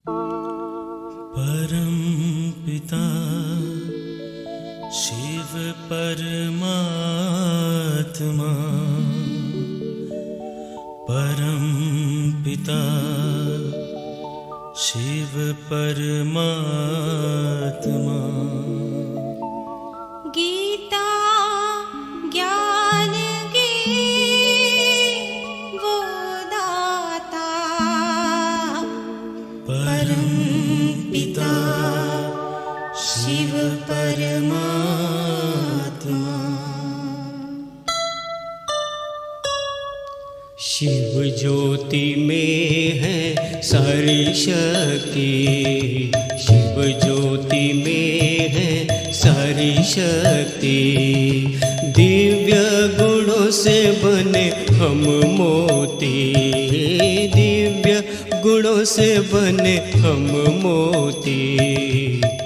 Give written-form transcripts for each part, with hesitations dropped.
परम पिता शिव परमात्मा, परम पिता शिव परमात्मा। गीता ज्ञान के वो दाता, परम पिता शिव परमात्मा। शिव ज्योति में है सारी शक्ति, शिव ज्योति में है सारी शक्ति। दिव्य गुणों से बने हम मोती, दिव्य गुणों से बने हम मोती।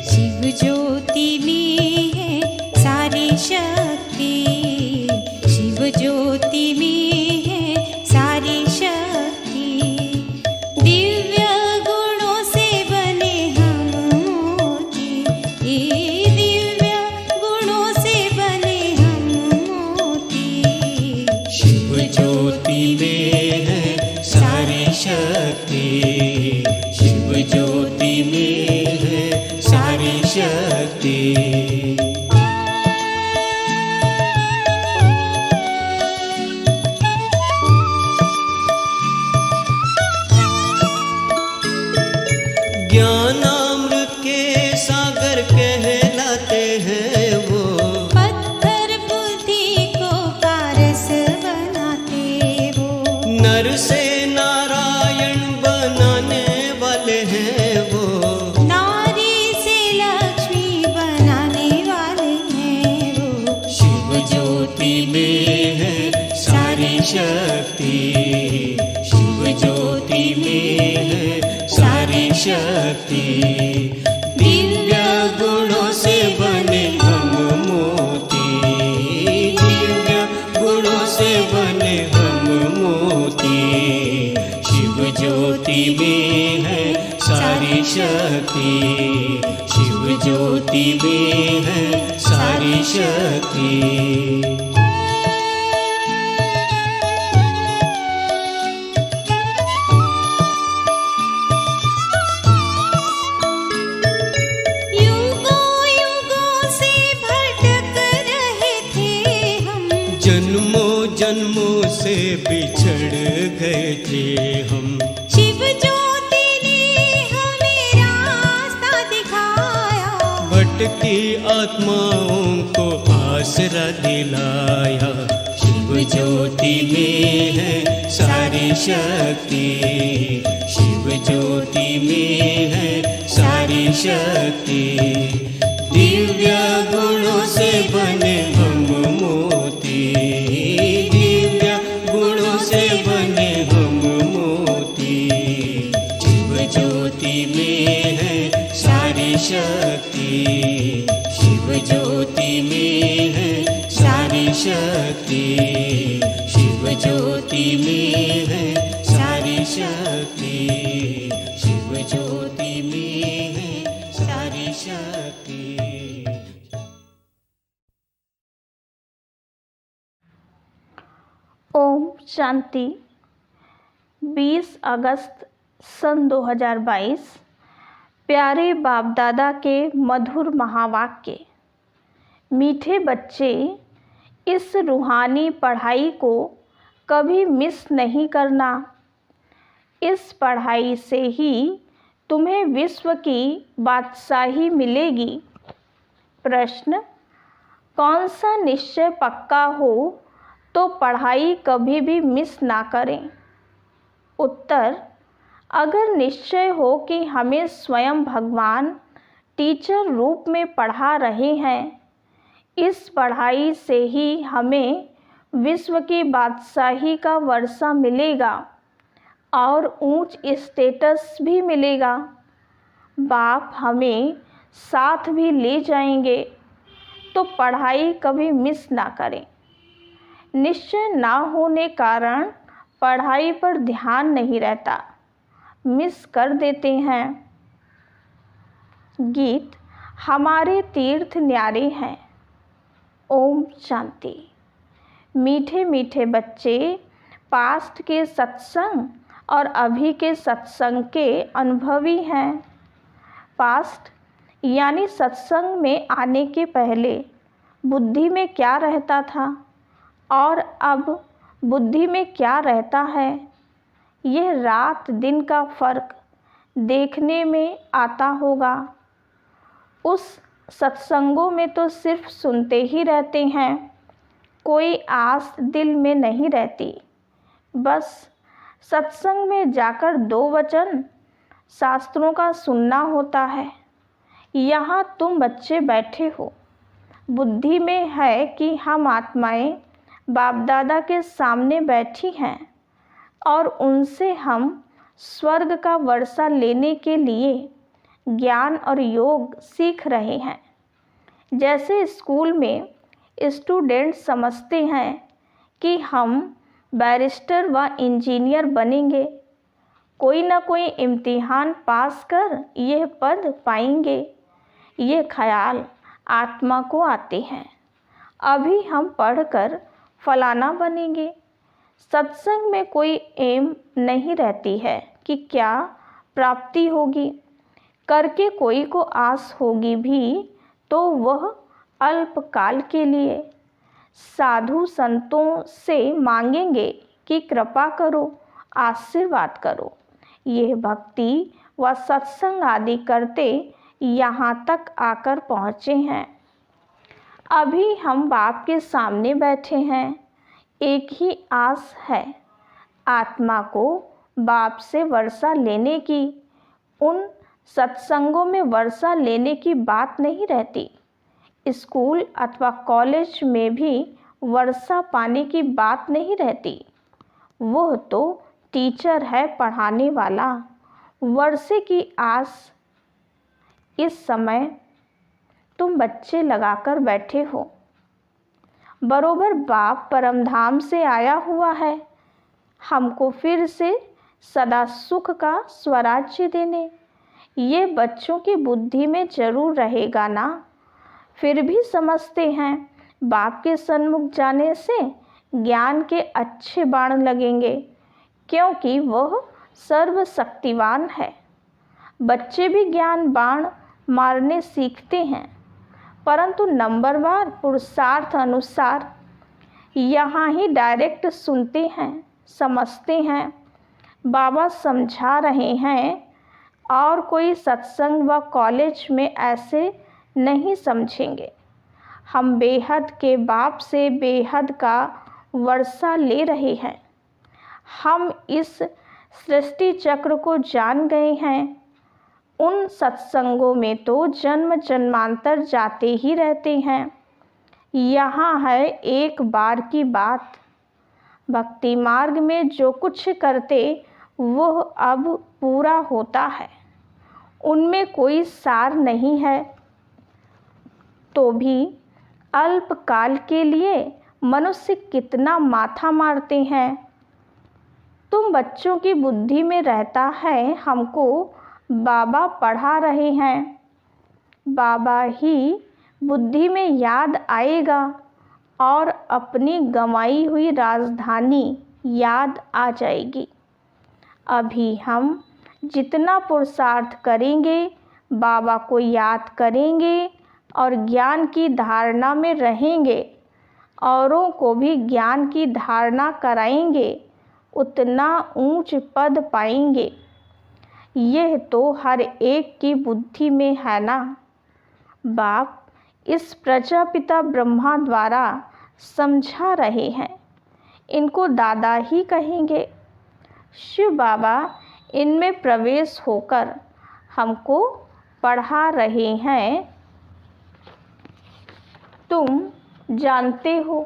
शिव ज्योति में है सारी शक्ति, शिव ज्योति में है सारी शक्ति। दिव्य गुणों से बने हम मोती, दिव्य गुणों से बने हम मोती। शिव ज्योति में है सारी शक्ति, शिव ज्योति में है सारी शक्ति। ज्ञानामृत के सागर कहलाते हैं वो, पत्थर बुद्धि को पारस बनाते वो। नर से नारायण बनाने वाले हैं वो, नारी से लक्ष्मी बनाने वाले हैं वो। शिव ज्योति में है सारी शक्ति, शिव ज्योति में है सारी शक्ति। दिव्य गुणों से बने हम मोती, दिव्य गुणों से बने हम मोती। शिव ज्योति में है सारी शक्ति, शिव ज्योति में है सारी शक्ति। युगों युगों से भटक रहे थे हम, जन्मों जन्मों से बिछड़ गए थे हम। शिव ज्योति ने हमें रास्ता दिखाया, भटकी आत्माओं को आसरा दिलाया। शिव ज्योति में है सारी शक्ति, शिव ज्योति में है सारी शक्ति। दिव्य गुणों से बने हम मोती, दिव्य गुणों से बने हम मोती। शिव ज्योति में है सारी शक्ति, शिव ज्योति में है सारी शक्ति। शिव ज्योति में है सारी शक्ति, शिव ज्योति में है सारी शक्ति। ओम शांति। 20 अगस्त सन 2022। प्यारे बाप दादा के मधुर महावाक्य। मीठे बच्चे, इस रूहानी पढ़ाई को कभी मिस नहीं करना। इस पढ़ाई से ही तुम्हें विश्व की बादशाही मिलेगी। प्रश्न: कौन सा निश्चय पक्का हो तो पढ़ाई कभी भी मिस ना करें? उत्तर: अगर निश्चय हो कि हमें स्वयं भगवान टीचर रूप में पढ़ा रहे हैं, इस पढ़ाई से ही हमें विश्व की बादशाही का वर्षा मिलेगा और ऊंच स्टेटस भी मिलेगा। बाप हमें साथ भी ले जाएंगे, तो पढ़ाई कभी मिस ना करें। निश्चय ना होने कारण पढ़ाई पर ध्यान नहीं रहता, मिस कर देते हैं। गीत हमारे तीर्थ न्यारे हैं। ओम शांति। मीठे मीठे बच्चे पास्ट के सत्संग और अभी के सत्संग के अनुभवी हैं। पास्ट यानी सत्संग में आने के पहले बुद्धि में क्या रहता था और अब बुद्धि में क्या रहता है, यह रात दिन का फर्क देखने में आता होगा। उस सत्संगों में तो सिर्फ सुनते ही रहते हैं, कोई आस दिल में नहीं रहती। बस सत्संग में जाकर 2 वचन शास्त्रों का सुनना होता है। यहाँ तुम बच्चे बैठे हो, बुद्धि में है कि हम आत्माएं बाप दादा के सामने बैठी हैं और उनसे हम स्वर्ग का वर्षा लेने के लिए ज्ञान और योग सीख रहे हैं। जैसे स्कूल में स्टूडेंट समझते हैं कि हम बैरिस्टर व इंजीनियर बनेंगे, कोई ना कोई इम्तिहान पास कर यह पद पाएंगे, ये ख्याल आत्मा को आते हैं। अभी हम पढ़कर फलाना बनेंगे। सत्संग में कोई एम नहीं रहती है कि क्या प्राप्ति होगी, करके कोई को आस होगी भी तो वह अल्पकाल के लिए। साधु संतों से मांगेंगे कि कृपा करो, आशीर्वाद करो। यह भक्ति व सत्संग आदि करते यहाँ तक आकर पहुँचे हैं। अभी हम बाप के सामने बैठे हैं। एक ही आस है, आत्मा को बाप से वर्षा लेने की। उन सत्संगों में वर्षा लेने की बात नहीं रहती। स्कूल अथवा कॉलेज में भी वर्षा पाने की बात नहीं रहती। वह तो टीचर है पढ़ाने वाला। वर्षे की आस इस समय तुम बच्चे लगाकर बैठे हो। बरोबर बाप परमधाम से आया हुआ है हमको फिर से सदा सुख का स्वराज्य देने। ये बच्चों की बुद्धि में जरूर रहेगा ना। फिर भी समझते हैं बाप के सन्मुख जाने से ज्ञान के अच्छे बाण लगेंगे, क्योंकि वह सर्वशक्तिवान है। बच्चे भी ज्ञान बाण मारने सीखते हैं, परंतु नंबरवार पुरुषार्थ अनुसार। यहाँ ही डायरेक्ट सुनते हैं, समझते हैं। बाबा समझा रहे हैं और कोई सत्संग व कॉलेज में ऐसे नहीं समझेंगे। हम बेहद के बाप से बेहद का वर्षा ले रहे हैं। हम इस सृष्टि चक्र को जान गए हैं। उन सत्संगों में तो जन्म जन्मांतर जाते ही रहते हैं। यहाँ है एक बार की बात। भक्ति मार्ग में जो कुछ करते वह अब पूरा होता है, उनमें कोई सार नहीं है। तो भी अल्पकाल के लिए मनुष्य कितना माथा मारते हैं। तुम बच्चों की बुद्धि में रहता है हमको बाबा पढ़ा रहे हैं। बाबा ही बुद्धि में याद आएगा और अपनी गंवाई हुई राजधानी याद आ जाएगी। अभी हम जितना पुरुषार्थ करेंगे, बाबा को याद करेंगे और ज्ञान की धारणा में रहेंगे, औरों को भी ज्ञान की धारणा कराएंगे, उतना ऊंच पद पाएंगे। यह तो हर एक की बुद्धि में है ना। बाप इस प्रजापिता ब्रह्मा द्वारा समझा रहे हैं, इनको दादा ही कहेंगे। शिव बाबा इनमें प्रवेश होकर हमको पढ़ा रहे हैं। तुम जानते हो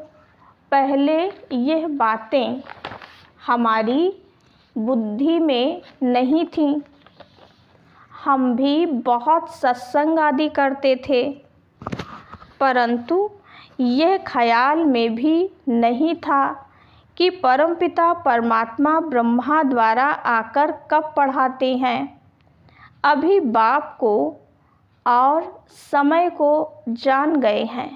पहले यह बातें हमारी बुद्धि में नहीं थीं। हम भी बहुत सत्संग आदि करते थे, परंतु यह ख्याल में भी नहीं था कि परमपिता परमात्मा ब्रह्मा द्वारा आकर कब पढ़ाते हैं। अभी बाप को और समय को जान गए हैं।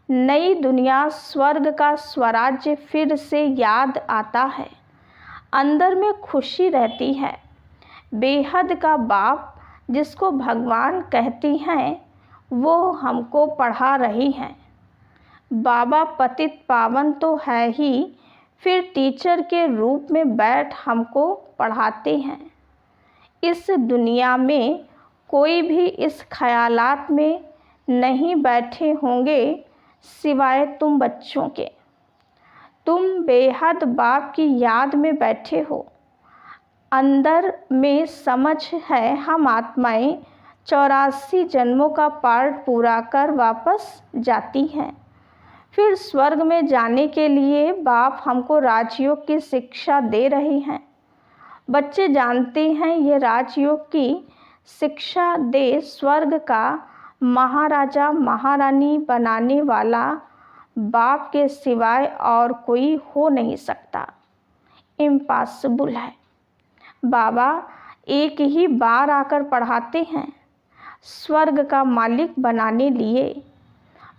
नई दुनिया स्वर्ग का स्वराज्य फिर से याद आता है। अंदर में खुशी रहती है। बेहद का बाप जिसको भगवान कहती हैं वो हमको पढ़ा रही हैं। बाबा पतित पावन तो है ही, फिर टीचर के रूप में बैठ हमको पढ़ाते हैं। इस दुनिया में कोई भी इस ख्यालात में नहीं बैठे होंगे सिवाय तुम बच्चों के। तुम बेहद बाप की याद में बैठे हो। अंदर में समझ है हम आत्माएं 84 जन्मों का पार्ट पूरा कर वापस जाती हैं। फिर स्वर्ग में जाने के लिए बाप हमको राजयोग की शिक्षा दे रहे हैं। बच्चे जानते हैं ये राजयोग की शिक्षा दे स्वर्ग का महाराजा महारानी बनाने वाला बाप के सिवाय और कोई हो नहीं सकता। इम्पॉसिबल है। बाबा एक ही बार आकर पढ़ाते हैं स्वर्ग का मालिक बनाने लिए।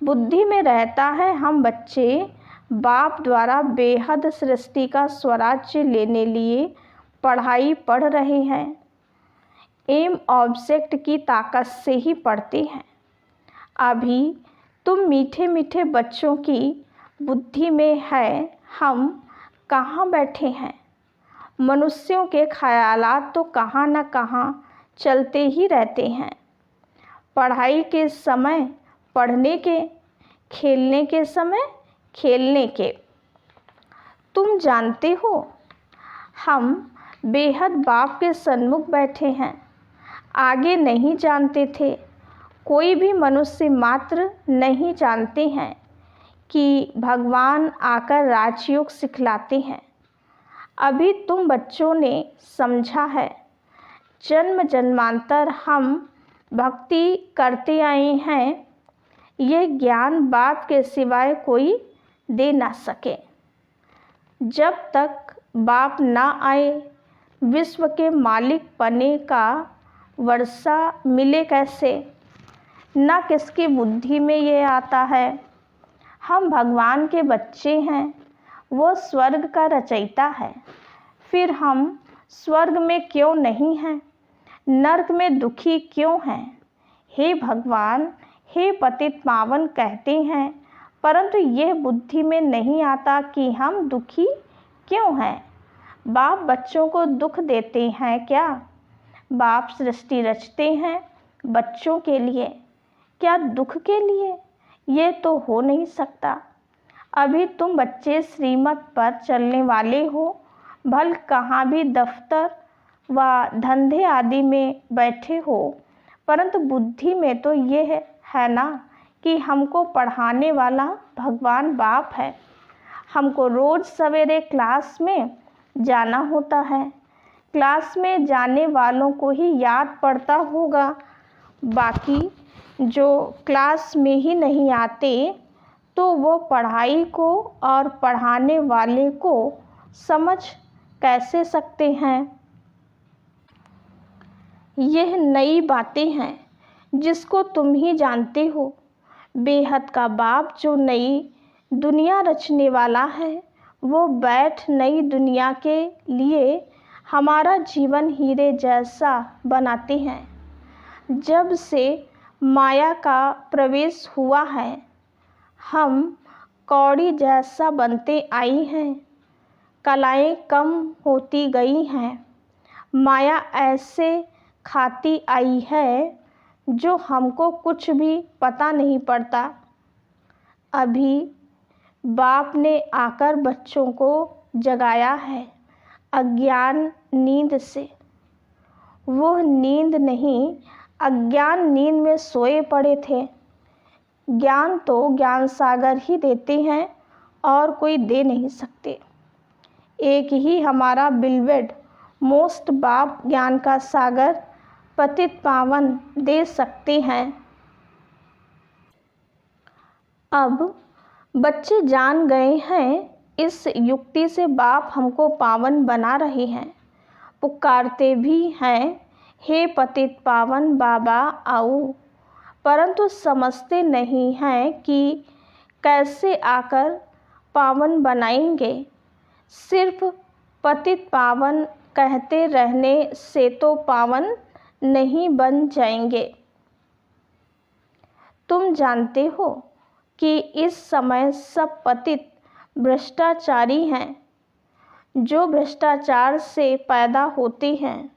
बुद्धि में रहता है हम बच्चे बाप द्वारा बेहद सृष्टि का स्वराज्य लेने लिए पढ़ाई पढ़ रहे हैं। एम ऑब्जेक्ट की ताकत से ही पढ़ते हैं। अभी तुम मीठे मीठे बच्चों की बुद्धि में है हम कहाँ बैठे हैं। मनुष्यों के ख्यालात तो कहाँ न कहाँ चलते ही रहते हैं। पढ़ाई के समय पढ़ने के, खेलने के समय खेलने के। तुम जानते हो हम बेहद बाप के सन्मुख बैठे हैं। आगे नहीं जानते थे। कोई भी मनुष्य मात्र नहीं जानते हैं कि भगवान आकर राजयोग सिखलाते हैं। अभी तुम बच्चों ने समझा है। जन्म जन्मांतर हम भक्ति करते आए हैं। ये ज्ञान बाप के सिवाय कोई दे ना सके। जब तक बाप ना आए विश्व के मालिक बने का वर्षा मिले कैसे। ना किसकी बुद्धि में ये आता है। हम भगवान के बच्चे हैं, वो स्वर्ग का रचयिता है। फिर हम स्वर्ग में क्यों नहीं हैं, नर्क में दुखी क्यों हैं। हे भगवान, हे पतित पावन कहते हैं, परंतु यह बुद्धि में नहीं आता कि हम दुखी क्यों हैं। बाप बच्चों को दुख देते हैं क्या। बाप सृष्टि रचते हैं बच्चों के लिए, क्या दुख के लिए। ये तो हो नहीं सकता। अभी तुम बच्चे श्रीमत पर चलने वाले हो। भल कहाँ भी दफ्तर व धंधे आदि में बैठे हो, परंतु बुद्धि में तो ये है ना कि हमको पढ़ाने वाला भगवान बाप है। हमको रोज़ सवेरे क्लास में जाना होता है। क्लास में जाने वालों को ही याद पड़ता होगा। बाकी जो क्लास में ही नहीं आते तो वो पढ़ाई को और पढ़ाने वाले को समझ कैसे सकते हैं। यह नई बातें हैं जिसको तुम ही जानते हो। बेहद का बाप जो नई दुनिया रचने वाला है वो बैठ नई दुनिया के लिए हमारा जीवन हीरे जैसा बनाते हैं। जब से माया का प्रवेश हुआ है हम कौड़ी जैसा बनते आई हैं। कलाएं कम होती गई हैं। माया ऐसे खाती आई है जो हमको कुछ भी पता नहीं पड़ता। अभी बाप ने आकर बच्चों को जगाया है अज्ञान नींद से। वो नींद नहीं, अज्ञान नींद में सोए पड़े थे। ज्ञान तो ज्ञान सागर ही देते हैं और कोई दे नहीं सकते। एक ही हमारा बिलवेड मोस्ट बाप ज्ञान का सागर पतित पावन दे सकते हैं। अब बच्चे जान गए हैं इस युक्ति से बाप हमको पावन बना रहे हैं। पुकारते भी हैं, हे पतित पावन बाबा आओ, परंतु समझते नहीं हैं कि कैसे आकर पावन बनाएंगे। सिर्फ पतित पावन कहते रहने से तो पावन नहीं बन जाएंगे। तुम जानते हो कि इस समय सब पतित भ्रष्टाचारी हैं। जो भ्रष्टाचार से पैदा होते हैं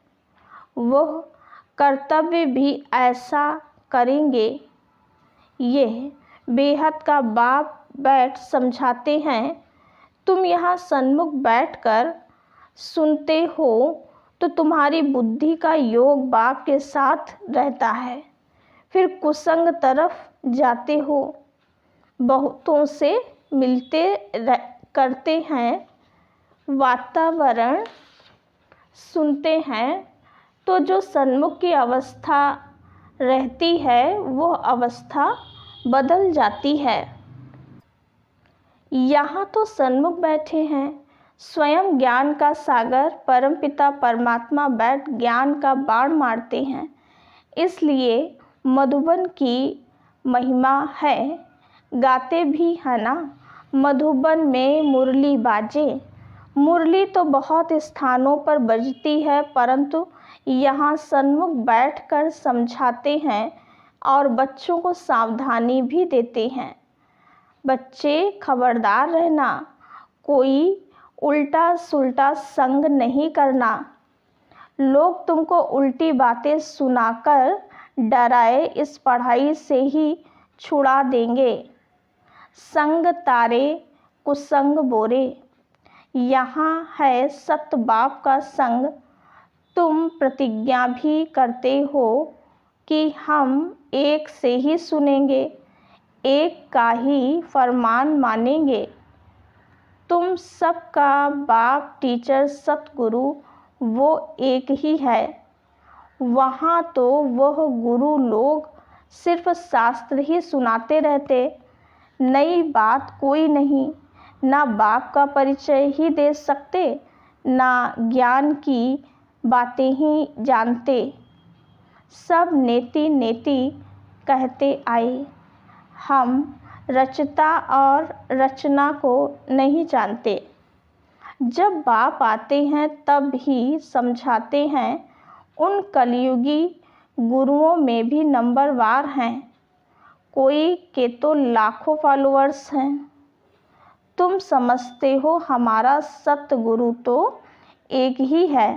वह कर्तव्य भी ऐसा करेंगे। यह बेहद का बाप बैठ समझाते हैं। तुम यहाँ सन्मुख बैठकर सुनते हो तो तुम्हारी बुद्धि का योग बाप के साथ रहता है। फिर कुसंग तरफ जाते हो, बहुतों से मिलते करते हैं, वातावरण सुनते हैं, तो जो सन्मुख की अवस्था रहती है वो अवस्था बदल जाती है। यहाँ तो सन्मुख बैठे हैं, स्वयं ज्ञान का सागर परमपिता परमात्मा बैठ ज्ञान का बाण मारते हैं। इसलिए मधुबन की महिमा है, गाते भी है ना, मधुबन में मुरली बाजे। मुरली तो बहुत स्थानों पर बजती है, परंतु यहाँ सन्मुख बैठकर समझाते हैं और बच्चों को सावधानी भी देते हैं। बच्चे खबरदार रहना, कोई उल्टा सुल्टा संग नहीं करना। लोग तुमको उल्टी बातें सुनाकर डराए इस पढ़ाई से ही छुड़ा देंगे। संग तारे कुसंग बोरे, यहाँ है सत बाप का संग। तुम प्रतिज्ञा भी करते हो कि हम एक से ही सुनेंगे, एक का ही फरमान मानेंगे। तुम सबका बाप टीचर सतगुरु वो एक ही है। वहाँ तो वह गुरु लोग सिर्फ शास्त्र ही सुनाते रहते, नई बात कोई नहीं। ना बाप का परिचय ही दे सकते, ना ज्ञान की बातें ही जानते। सब नेति नेति कहते आए। हम रचता और रचना को नहीं जानते। जब बाप आते हैं तब ही समझाते हैं। उन कलयुगी गुरुओं में भी नंबरवार हैं, कोई के तो लाखों फॉलोअर्स हैं। तुम समझते हो हमारा सतगुरु तो एक ही है,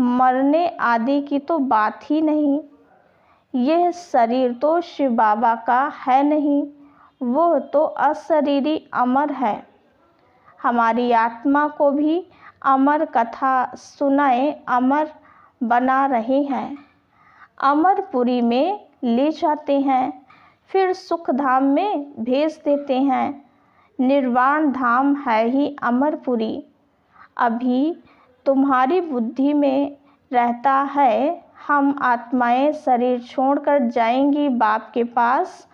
मरने आदि की तो बात ही नहीं। यह शरीर तो शिव बाबा का है नहीं, वह तो अशरीरी अमर है। हमारी आत्मा को भी अमर कथा सुनाए अमर बना रहे हैं। अमरपुरी में ले जाते हैं, फिर सुख धाम में भेज देते हैं। निर्वाण धाम है ही अमरपुरी। अभी तुम्हारी बुद्धि में रहता है हम आत्माएं शरीर छोड़कर जाएंगी बाप के पास।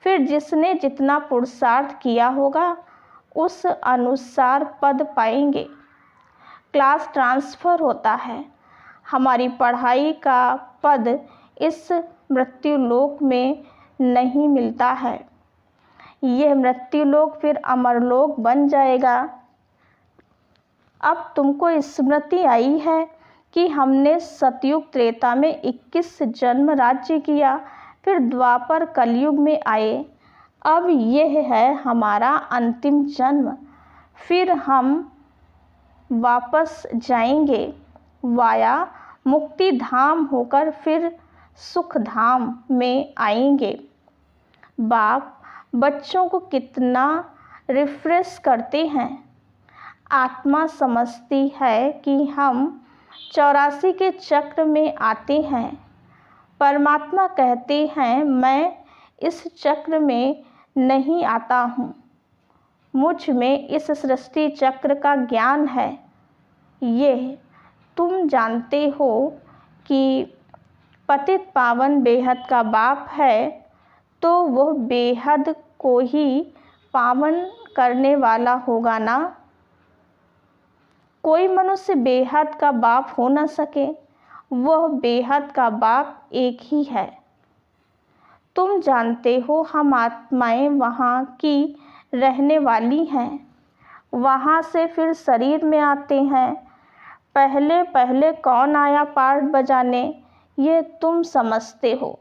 फिर जिसने जितना पुरुषार्थ किया होगा उस अनुसार पद पाएंगे। क्लास ट्रांसफ़र होता है। हमारी पढ़ाई का पद इस मृत्युलोक में नहीं मिलता है। यह मृत्युलोक फिर अमरलोक बन जाएगा। अब तुमको स्मृति आई है कि हमने सतयुग त्रेता में 21 जन्म राज्य किया, फिर द्वापर कलयुग में आए। अब यह है हमारा अंतिम जन्म। फिर हम वापस जाएंगे वाया मुक्ति धाम होकर, फिर सुख धाम में आएंगे। बाप बच्चों को कितना रिफ्रेश करते हैं। आत्मा समझती है कि हम 84 के चक्र में आते हैं। परमात्मा कहते हैं मैं इस चक्र में नहीं आता हूँ, मुझ में इस सृष्टि चक्र का ज्ञान है। यह तुम जानते हो कि पतित पावन बेहद का बाप है, तो वह बेहद को ही पावन करने वाला होगा ना। कोई मनुष्य बेहद का बाप हो न सके, वह बेहद का बाप एक ही है। तुम जानते हो हम आत्माएं वहाँ की रहने वाली हैं, वहाँ से फिर शरीर में आते हैं। पहले पहले कौन आया पार्ट बजाने, ये तुम समझते हो।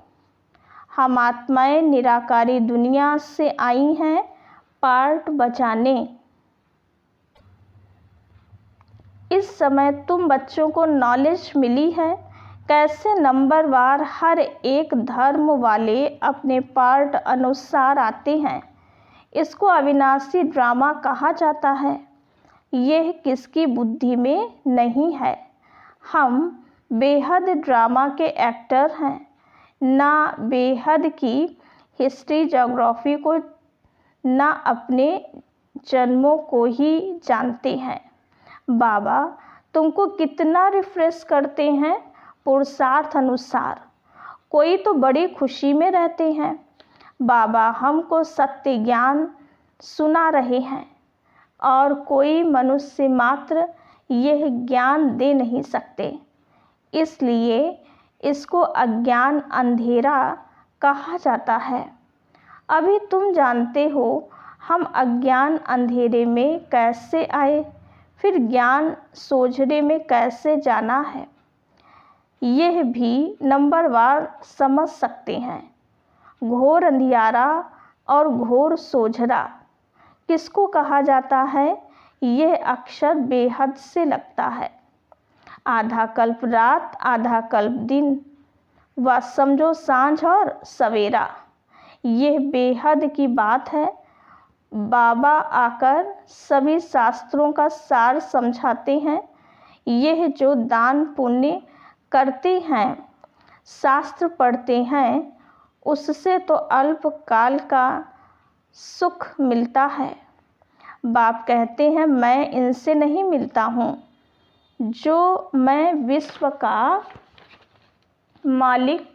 हम आत्माएं निराकारी दुनिया से आई हैं पार्ट बजाने। इस समय तुम बच्चों को नॉलेज मिली है कैसे नंबरवार हर एक धर्म वाले अपने पार्ट अनुसार आते हैं। इसको अविनाशी ड्रामा कहा जाता है। यह किसकी बुद्धि में नहीं है। हम बेहद ड्रामा के एक्टर हैं, ना बेहद की हिस्ट्री ज्योग्राफी को, ना अपने जन्मों को ही जानते हैं। बाबा तुमको कितना रिफ्रेश करते हैं पुरुषार्थ अनुसार। कोई तो बड़ी खुशी में रहते हैं। बाबा हमको सत्य ज्ञान सुना रहे हैं और कोई मनुष्य मात्र यह ज्ञान दे नहीं सकते, इसलिए इसको अज्ञान अंधेरा कहा जाता है। अभी तुम जानते हो हम अज्ञान अंधेरे में कैसे आए, फिर ज्ञान सोझरे में कैसे जाना है, यह भी नंबरवार समझ सकते हैं। घोर अंधियारा और घोर सोझरा किसको कहा जाता है, यह अक्षर बेहद से लगता है। आधा कल्प रात, आधा कल्प दिन, व समझो सांझ और सवेरा, यह बेहद की बात है। बाबा आकर सभी शास्त्रों का सार समझाते हैं। यह जो दान पुण्य करते हैं, शास्त्र पढ़ते हैं, उससे तो अल्पकाल का सुख मिलता है। बाप कहते हैं मैं इनसे नहीं मिलता हूँ जो मैं विश्व का मालिक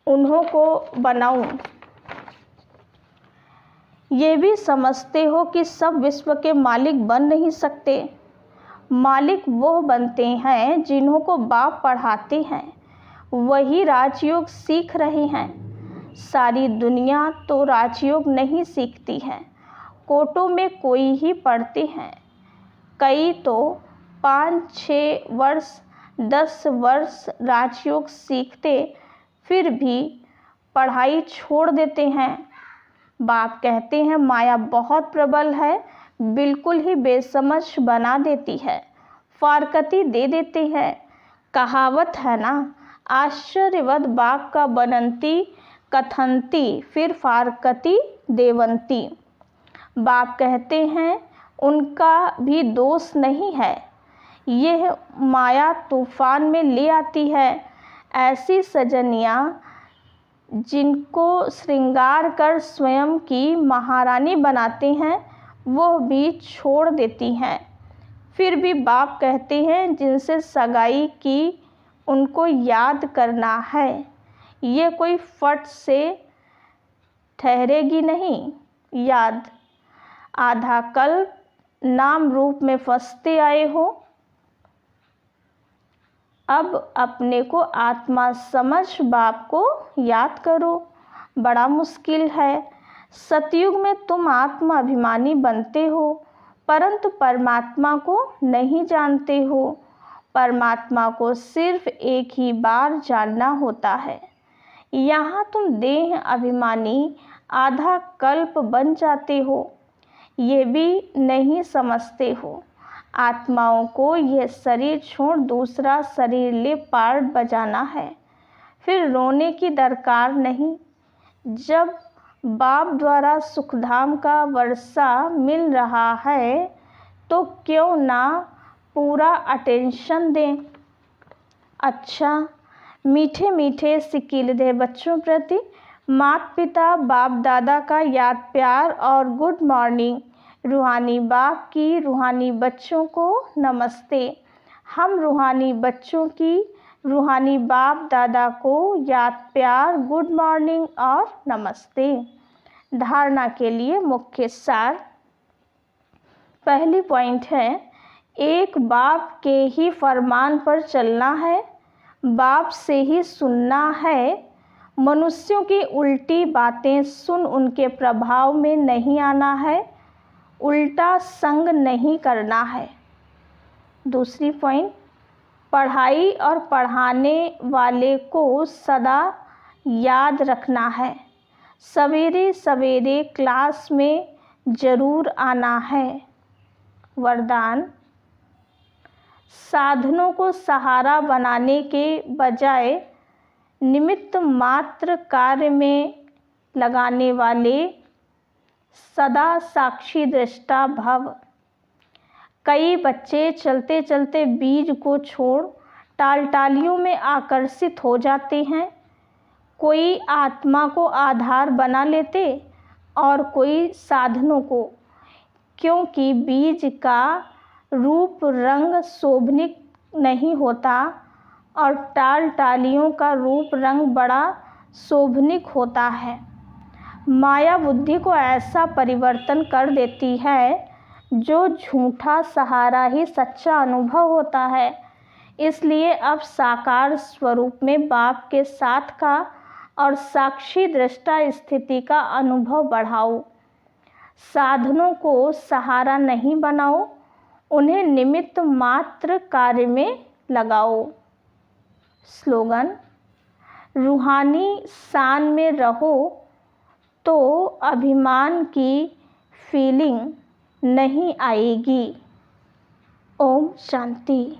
उन्हों को बनाऊं। ये भी समझते हो कि सब विश्व के मालिक बन नहीं सकते। मालिक वो बनते हैं जिन्हों को बाप पढ़ाते हैं, वही राजयोग सीख रहे हैं। सारी दुनिया तो राजयोग नहीं सीखती है, कोटों में कोई ही पढ़ते हैं। कई तो 5-6 वर्ष 10 वर्ष राजयोग सीखते फिर भी पढ़ाई छोड़ देते हैं। बाप कहते हैं माया बहुत प्रबल है, बिल्कुल ही बेसमझ बना देती है, फारकती दे देती है। कहावत है ना, आश्चर्यवत बाघ का बनंती कथंती फिर फारकती देवंती। बाप कहते हैं उनका भी दोष नहीं है, यह माया तूफान में ले आती है। ऐसी सजनियाँ जिनको श्रृंगार कर स्वयं की महारानी बनाते हैं, वो भी छोड़ देती हैं। फिर भी बाप कहते हैं जिनसे सगाई की उनको याद करना है। ये कोई फट से ठहरेगी नहीं याद। आधा कल्प नाम रूप में फंसते आए हो, अब अपने को आत्मा समझ बाप को याद करो। बड़ा मुश्किल है। सतयुग में तुम आत्मा अभिमानी बनते हो, परंतु परमात्मा को नहीं जानते हो। परमात्मा को सिर्फ एक ही बार जानना होता है। यहाँ तुम देह अभिमानी आधा कल्प बन जाते हो, ये भी नहीं समझते हो। आत्माओं को यह शरीर छोड़ दूसरा शरीर ले पार्ट बजाना है, फिर रोने की दरकार नहीं। जब बाप द्वारा सुखधाम का वर्षा मिल रहा है तो क्यों ना पूरा अटेंशन दें। अच्छा, मीठे मीठे सिकीलदे बच्चों प्रति माता पिता बाप दादा का याद प्यार और गुड मॉर्निंग। रूहानी बाप की रूहानी बच्चों को नमस्ते। हम रूहानी बच्चों की रूहानी बाप दादा को याद प्यार गुड मॉर्निंग और नमस्ते। धारणा के लिए मुख्य सार। पहली पॉइंट है, एक बाप के ही फरमान पर चलना है, बाप से ही सुनना है, मनुष्यों की उल्टी बातें सुन उनके प्रभाव में नहीं आना है, उल्टा संग नहीं करना है। दूसरी पॉइंट, पढ़ाई और पढ़ाने वाले को सदा याद रखना है, सवेरे सवेरे क्लास में ज़रूर आना है। वरदान, साधनों को सहारा बनाने के बजाय निमित्त मात्र कार्य में लगाने वाले सदा साक्षी दृष्टा भव। कई बच्चे चलते चलते बीज को छोड़ टालटालियों में आकर्षित हो जाते हैं। कोई आत्मा को आधार बना लेते और कोई साधनों को, क्योंकि बीज का रूप रंग शोभनिक नहीं होता और टालटालियों का रूप रंग बड़ा शोभनिक होता है। माया बुद्धि को ऐसा परिवर्तन कर देती है जो झूठा सहारा ही सच्चा अनुभव होता है। इसलिए अब साकार स्वरूप में बाप के साथ का और साक्षी दृष्टा स्थिति का अनुभव बढ़ाओ। साधनों को सहारा नहीं बनाओ, उन्हें निमित्त मात्र कार्य में लगाओ। स्लोगन, रूहानी शान में रहो तो अभिमान की फीलिंग नहीं आएगी। ओम शांति।